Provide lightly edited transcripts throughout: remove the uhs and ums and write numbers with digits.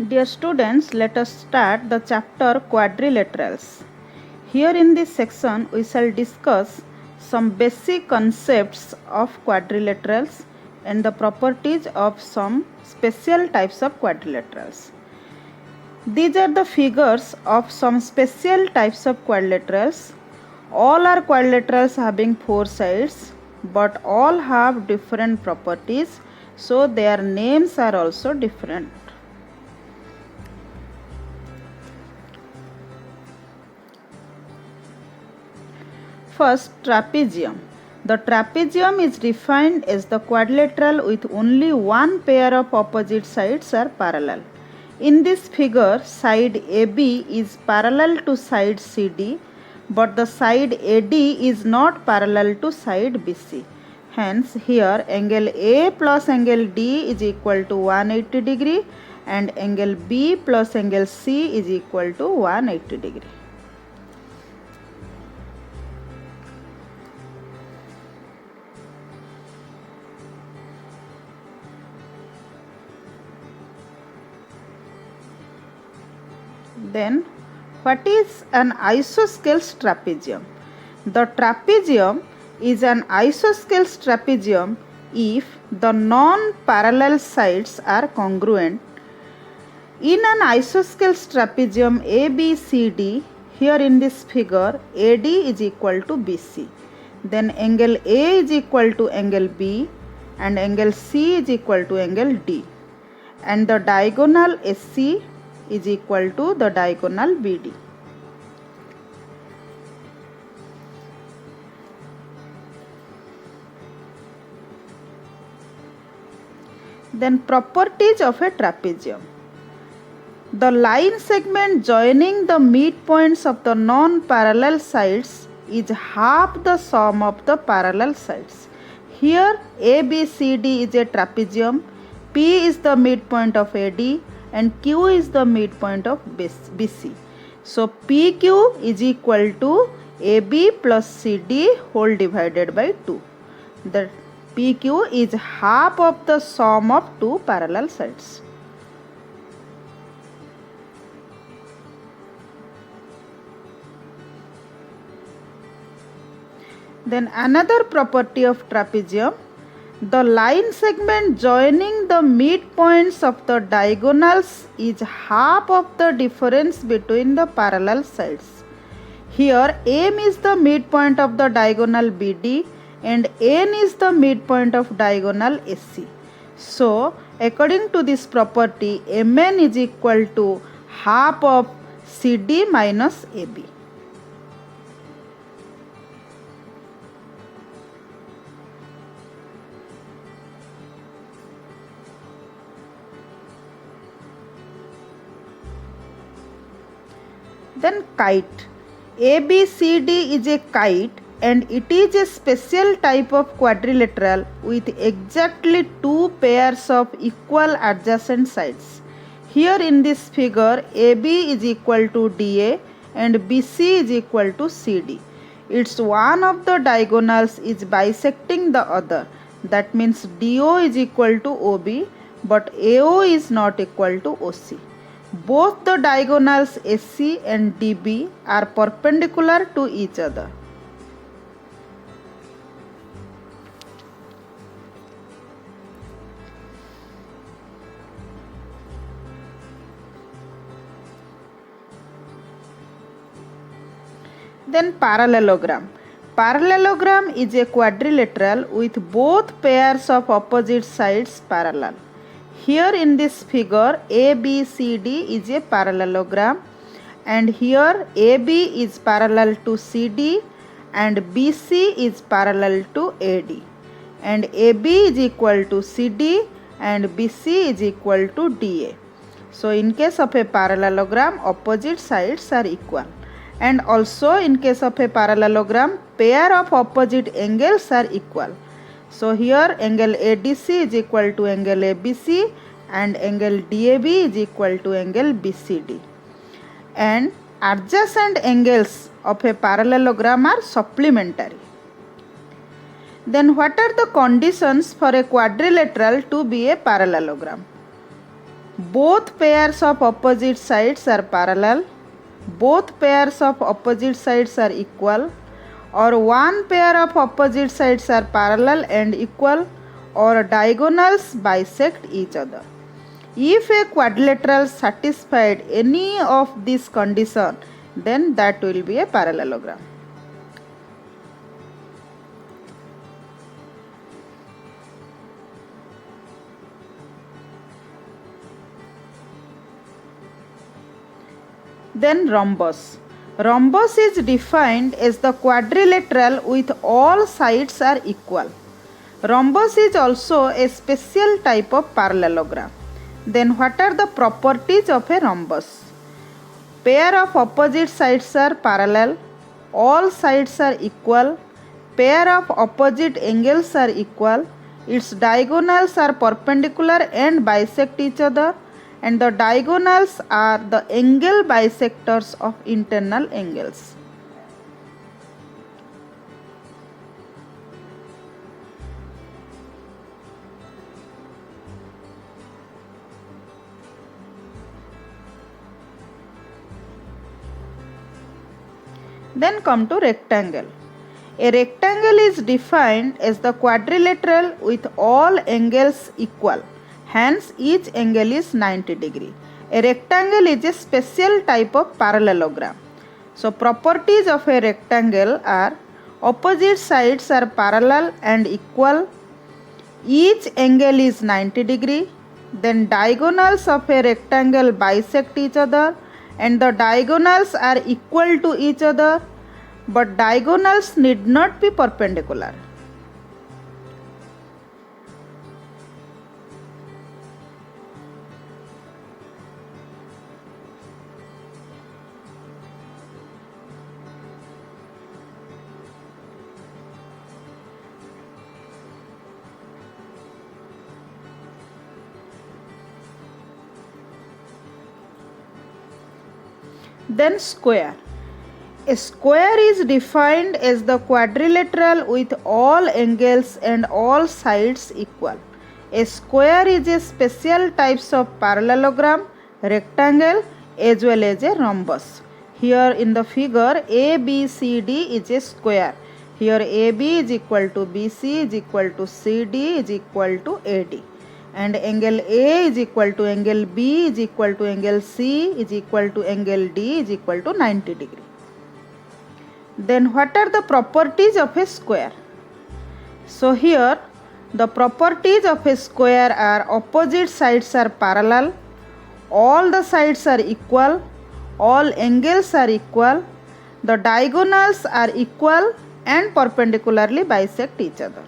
Dear students, let us start the chapter Quadrilaterals. Here in this section, we shall discuss some basic concepts of quadrilaterals and the properties of some special types of quadrilaterals. These are the figures of some special types of quadrilaterals. All are quadrilaterals having four sides, but all have different properties, so their names are also different. First, trapezium. The trapezium is defined as the quadrilateral with only one pair of opposite sides are parallel. In this figure, side AB is parallel to side CD, but the side AD is not parallel to side BC. Hence, here angle A plus angle D is equal to 180 degree and angle B plus angle C is equal to 180 degree. Then, what is an isosceles trapezium? The trapezium is an isosceles trapezium if the non-parallel sides are congruent. In an isosceles trapezium ABCD, here in this figure, AD is equal to BC. Then angle A is equal to angle B and angle C is equal to angle D. And the diagonal SC is equal to the diagonal BD. Then properties of a trapezium. The line segment joining the midpoints of the non-parallel sides is half the sum of the parallel sides. Here ABCD is a trapezium, P is the midpoint of AD and Q is the midpoint of BC. So PQ is equal to AB plus CD whole divided by 2. The PQ is half of the sum of two parallel sides. Then another property of trapezium, the line segment joining the midpoints of the diagonals is half of the difference between the parallel sides. Here M is the midpoint of the diagonal BD and N is the midpoint of diagonal SC. So according to this property, MN is equal to half of CD minus AB. Then kite. ABCD is a kite and it is a special type of quadrilateral with exactly two pairs of equal adjacent sides. Here in this figure, AB is equal to DA and BC is equal to CD. Its one of the diagonals is bisecting the other. That means DO is equal to OB but AO is not equal to OC. Both the diagonals SC and DB are perpendicular to each other. Then parallelogram. Parallelogram is a quadrilateral with both pairs of opposite sides parallel. Here in this figure, ABCD is a parallelogram and here AB is parallel to CD and BC is parallel to AD and AB is equal to CD and BC is equal to DA. So in case of a parallelogram, opposite sides are equal. And also in case of a parallelogram, pair of opposite angles are equal. So here angle ADC is equal to angle ABC and angle DAB is equal to angle BCD. And adjacent angles of a parallelogram are supplementary. Then what are the conditions for a quadrilateral to be a parallelogram? both pairs of opposite sides are parallel, both pairs of opposite sides are equal, or one pair of opposite sides are parallel and equal, or diagonals bisect each other. If a quadrilateral satisfied any of these conditions, then that will be a parallelogram. Then rhombus. Rhombus is defined as the quadrilateral with all sides are equal. Rhombus is also a special type of parallelogram. Then what are the properties of a rhombus? Pair of opposite sides are parallel, all sides are equal, pair of opposite angles are equal, its diagonals are perpendicular and bisect each other, and the diagonals are the angle bisectors of internal angles. Then come to rectangle. A rectangle is defined as the quadrilateral with all angles equal. Hence, each angle is 90 degree. A rectangle is a special type of parallelogram. So, properties of a rectangle are opposite sides are parallel and equal. Each angle is 90 degree. Then diagonals of a rectangle bisect each other and the diagonals are equal to each other, but diagonals need not be perpendicular. Then square. A square is defined as the quadrilateral with all angles and all sides equal. A square is a special types of parallelogram, rectangle as well as a rhombus. Here in the figure ABCD is a square. Here AB is equal to BC is equal to CD is equal to AD. And angle A is equal to angle B is equal to angle C is equal to angle D is equal to 90 degree. Then what are the properties of a square? So here the properties of a square are opposite sides are parallel, all the sides are equal, all angles are equal, the diagonals are equal and perpendicularly bisect each other.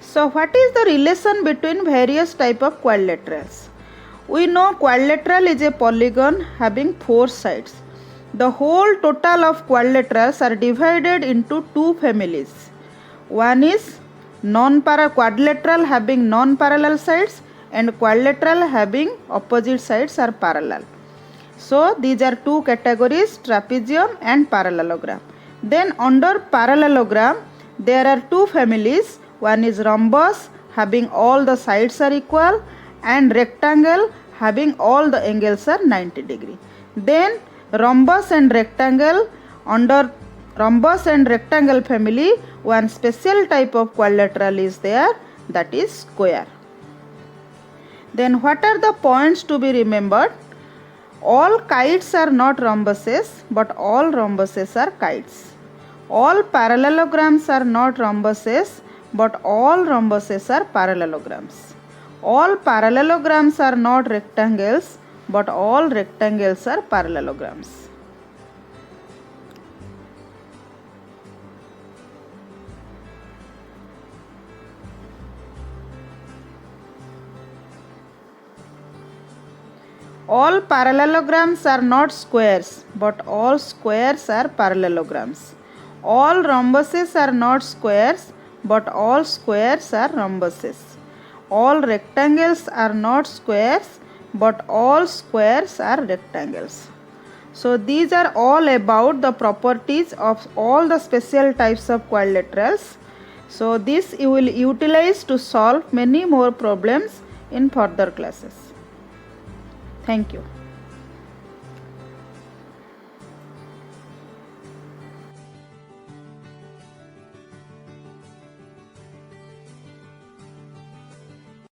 So what is the relation between various type of quadrilaterals? We know quadrilateral is a polygon having 4 sides. The whole total of quadrilaterals are divided into 2 families. One is quadrilateral having non-parallel sides and quadrilateral having opposite sides are parallel. So these are 2 categories, trapezium and parallelogram. Then under parallelogram there are 2 families. One is rhombus having all the sides are equal and rectangle having all the angles are 90 degree. Then rhombus and rectangle, under rhombus and rectangle family, one special type of quadrilateral is there, that is square. Then what are the points to be remembered? All kites are not rhombuses, but all rhombuses are kites. All parallelograms are not rhombuses, but all rhombuses are parallelograms. All parallelograms are not rectangles, but all rectangles are parallelograms. All parallelograms are not squares, but all squares are parallelograms. All rhombuses are not squares, but all squares are rhombuses. All rectangles are not squares, but all squares are rectangles. So these are all about the properties of all the special types of quadrilaterals. So this you will utilize to solve many more problems in further classes. Thank you.